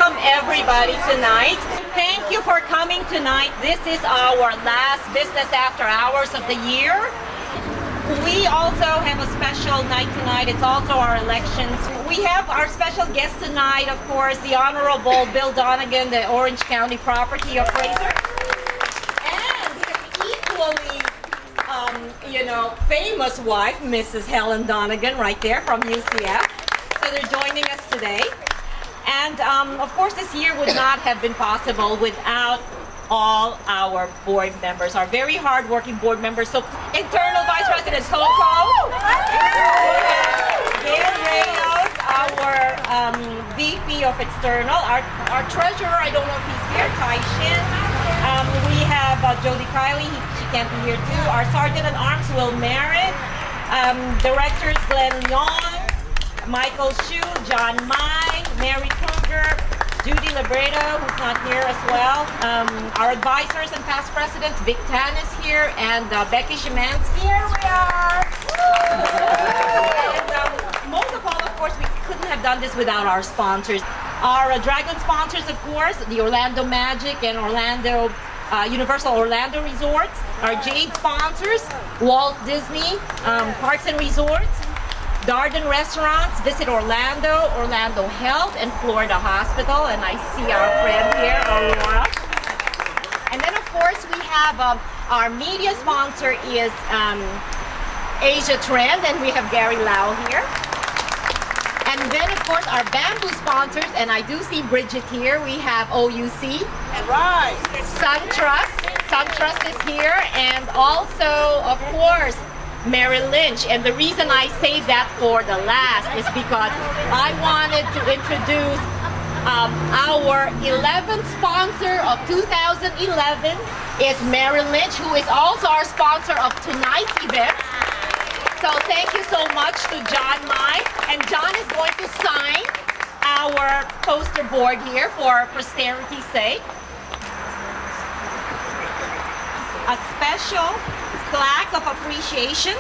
welcome everybody tonight. Thank you for coming tonight. This is our last Business After Hours of the year. We also have a special night tonight. It's also our elections. We have our special guest tonight, of course, the Honorable Bill Donegan, the Orange County property appraiser. And his equally, famous wife, Mrs. Helen Donegan, right there from UCF. So they're joining us today. And of course, this year would not have been possible without all our board members, our very hard-working board members. So, Internal Vice President Coco, Gail Reyes, our VP of External, our Treasurer, I don't know if he's here, Tai Shin. We have Jody Kiley, she can't be here too. Our Sergeant at Arms, Will Merritt. Directors Glenn Leon, Michael Hsu, John Mai, Mary Kruger, Judy Libredo, who's not here as well. Our advisors and past presidents, Vic Tan is here, and Becky Szymanski. Here we are! And most of all, of course, we couldn't have done this without our sponsors. Our Dragon sponsors, of course, the Orlando Magic and Universal Orlando Resorts. Our Jade sponsors, Walt Disney, Parks and Resorts, Darden Restaurants, Visit Orlando, Orlando Health, and Florida Hospital. And I see our friend here, Aurora. And then, of course, we have our media sponsor is AsiaTrend, and we have Gary Lau here. And then, of course, our bamboo sponsors, and I do see Bridget here. We have OUC. Right. SunTrust. SunTrust is here. And also, of course, Merrill Lynch. And the reason I saved that for the last is because I wanted to introduce our 11th sponsor of 2011 is Merrill Lynch, who is also our sponsor of tonight's event. So thank you so much to John Mai. And John is going to sign our poster board here for posterity's sake. A special plaque of appreciation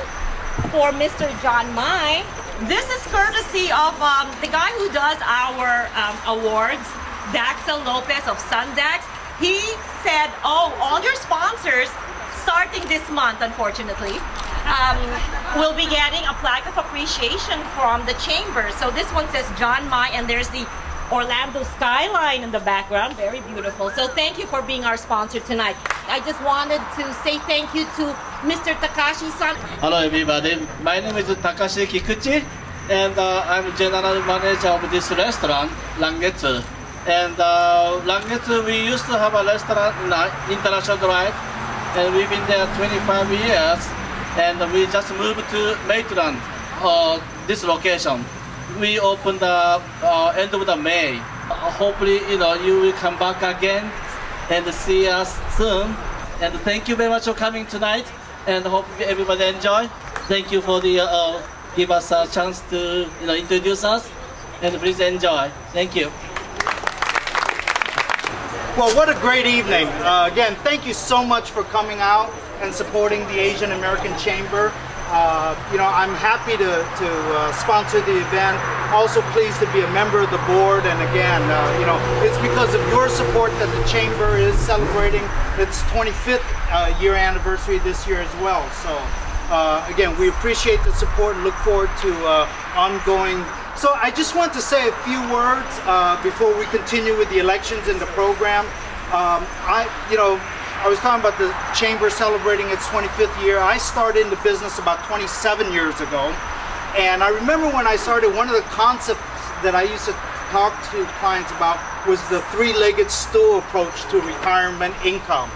for Mr. John Mai. This is courtesy of the guy who does our awards, Daxel Lopez of Sundax. He said, oh, all your sponsors, starting this month, unfortunately, will be getting a plaque of appreciation from the chamber. So this one says John Mai, and there's the Orlando skyline in the background, very beautiful. So thank you for being our sponsor tonight. I just wanted to say thank you to Mr. Takashi-san. Hello everybody, my name is Takashi Kikuchi, and I'm general manager of this restaurant, RanGetsu. And RanGetsu, we used to have a restaurant in International Drive, and we've been there 25 years, and we just moved to Maitland, this location. We opened the end of the May. Hopefully, you will come back again and see us soon. And thank you very much for coming tonight. And hope everybody enjoy. Thank you for the give us a chance to introduce us. And please enjoy. Thank you. Well, what a great evening. Again, thank you so much for coming out and supporting the Asian American Chamber. I'm happy to sponsor the event. Also pleased to be a member of the board. And again, it's because of your support that the Chamber is celebrating its 25th year anniversary this year as well. So again, we appreciate the support and look forward to ongoing. So I just want to say a few words before we continue with the elections in the program. I was talking about the Chamber celebrating its 25th year. I started in the business about 27 years ago. And I remember when I started, one of the concepts that I used to talk to clients about was the three-legged stool approach to retirement income.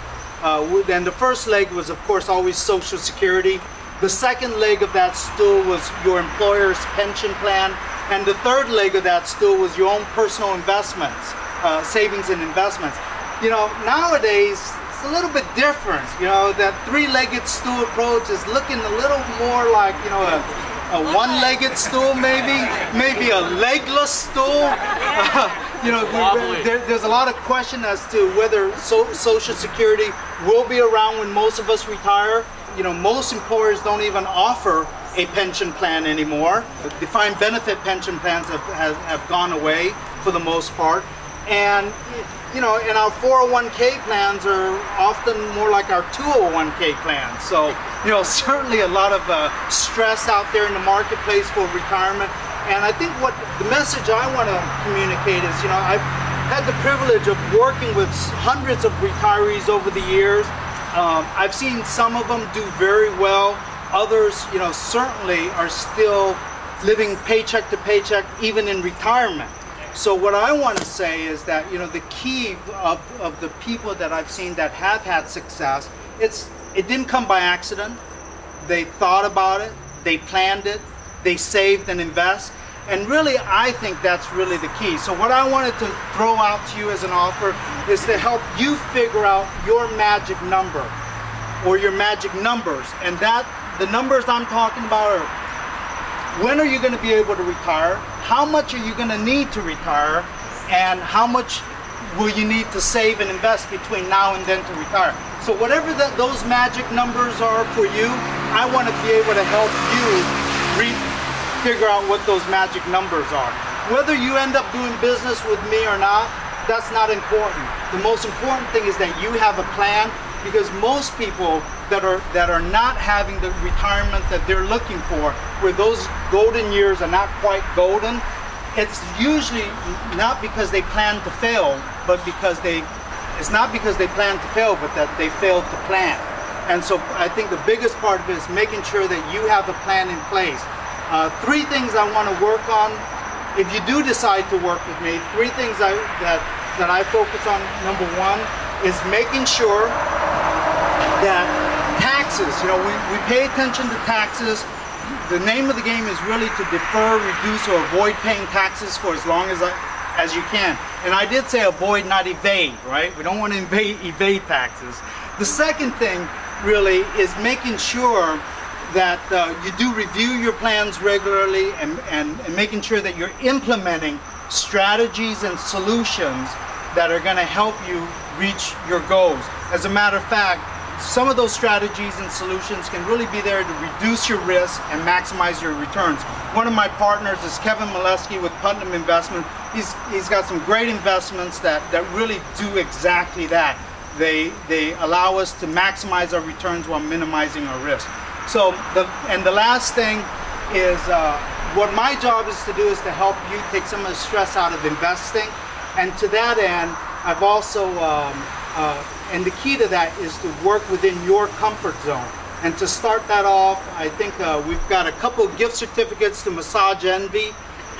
And the first leg was, of course, always Social Security. The second leg of that stool was your employer's pension plan. And the third leg of that stool was your own personal investments, savings and investments. Nowadays, it's a little bit different. That three-legged stool approach is looking a little more like, a one-legged stool, maybe a legless stool. There's a lot of question as to whether Social Security will be around when most of us retire. Most employers don't even offer a pension plan anymore. The defined benefit pension plans have gone away for the most part. And you know, and our 401k plans are often more like our 201k plans. So, you know, certainly a lot of stress out there in the marketplace for retirement. And I think what the message I want to communicate is, you know, I've had the privilege of working with hundreds of retirees over the years. I've seen some of them do very well. Others, you know, certainly are still living paycheck to paycheck, even in retirement. So what I want to say is that, you know, the key of the people that I've seen that have had success, it didn't come by accident. They thought about it, they planned it, they saved and invest. And really, I think that's really the key. So what I wanted to throw out to you as an offer is to help you figure out your magic number or your magic numbers. And that, the numbers I'm talking about are, when are you going to be able to retire? How much are you going to need to retire? And how much will you need to save and invest between now and then to retire? So whatever those magic numbers are for you, I want to be able to help you figure out what those magic numbers are. Whether you end up doing business with me or not, that's not important. The most important thing is that you have a plan, because most people that are not having the retirement that they're looking for, where those golden years are not quite golden, it's usually not because they plan to fail, but because it's not because they plan to fail, but that they failed to plan. And so I think the biggest part of it is making sure that you have a plan in place. 3 things I want to work on. If you do decide to work with me, 3 things that I focus on. Number 1 is making sure that taxes, you know, we pay attention to taxes. The name of the game is really to defer, reduce, or avoid paying taxes for as long as you can. And I did say avoid, not evade, right? We don't want to evade taxes. The second thing really is making sure that you do review your plans regularly and making sure that you're implementing strategies and solutions that are going to help you reach your goals. As a matter of fact, some of those strategies and solutions can really be there to reduce your risk and maximize your returns. One of my partners is Kevin Molesky with Putnam Investment. He's got some great investments that really do exactly that. They allow us to maximize our returns while minimizing our risk. So, the last thing is, what my job is to do is to help you take some of the stress out of investing. And to that end, I've also, and the key to that is to work within your comfort zone. And to start that off, I think we've got a couple of gift certificates to Massage Envy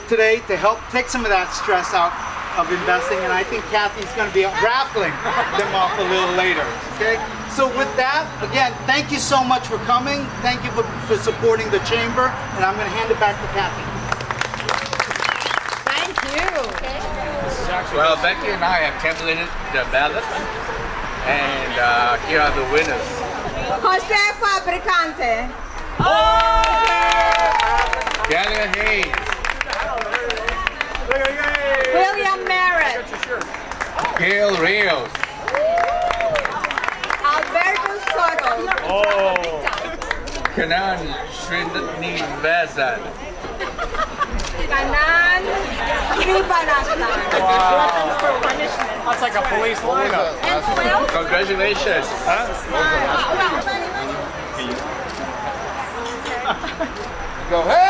today to help take some of that stress out of investing. And I think Kathy's going to be raffling them off a little later. Okay? So with that, again, thank you so much for coming. Thank you for supporting the Chamber. And I'm going to hand it back to Kathy. Thank you. Well, Becky and I have tabulated the ballot. And here are the winners. Jose Fabricante. Gallagher Hayes. William Merritt. Gail Rios. Alberto Soto. Kanan Srinivasan. Kanan Srinivasan. Wow. That's like a police lineup. And who else? Congratulations. Well, Go ahead.